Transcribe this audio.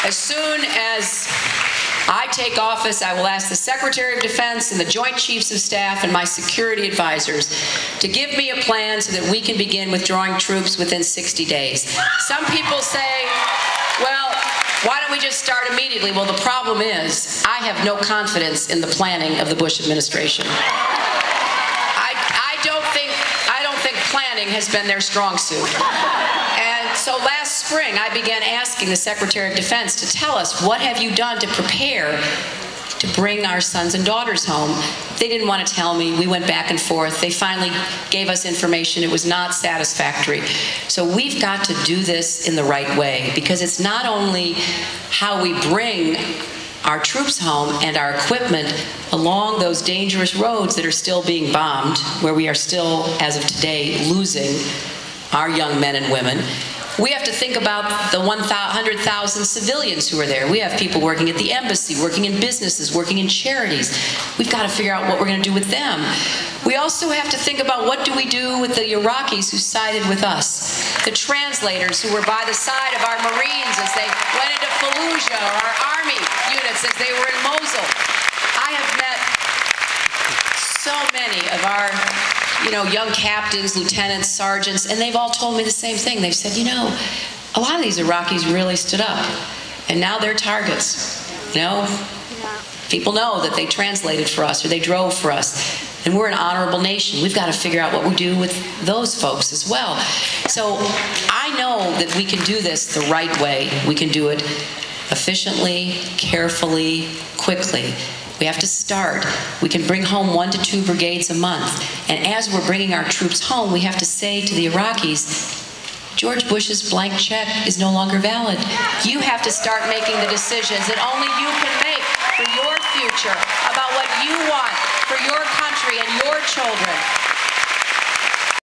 As soon as I take office, I will ask the Secretary of Defense and the Joint Chiefs of Staff and my security advisors to give me a plan so that we can begin withdrawing troops within 60 days. Some people say, well, why don't we just start immediately? Well, the problem is, I have no confidence in the planning of the Bush administration. I don't think planning has been their strong suit. And so last spring, I began asking the Secretary of Defense to tell us, what have you done to prepare to bring our sons and daughters home? They didn't want to tell me. We went back and forth. They finally gave us information. It was not satisfactory. So we've got to do this in the right way, because it's not only how we bring our troops home and our equipment along those dangerous roads that are still being bombed, where we are still, as of today, losing our young men and women. We have to think about the 100,000 civilians who are there. We have people working at the embassy, working in businesses, working in charities. We've got to figure out what we're going to do with them. We also have to think about, what do we do with the Iraqis who sided with us? The translators who were by the side of our Marines as they went into Fallujah, or our Army units as they were in Mosul. I have met so many of our young captains, lieutenants, sergeants, and they've all told me the same thing. They've said, a lot of these Iraqis really stood up, and now they're targets. People know that they translated for us, or they drove for us, and we're an honorable nation. We've got to figure out what we do with those folks as well. So I know that we can do this the right way. We can do it efficiently, carefully, quickly. We have to start. We can bring home 1 to 2 brigades a month. And as we're bringing our troops home, we have to say to the Iraqis, George Bush's blank check is no longer valid. You have to start making the decisions that only you can make for your future, about what you want for your country and your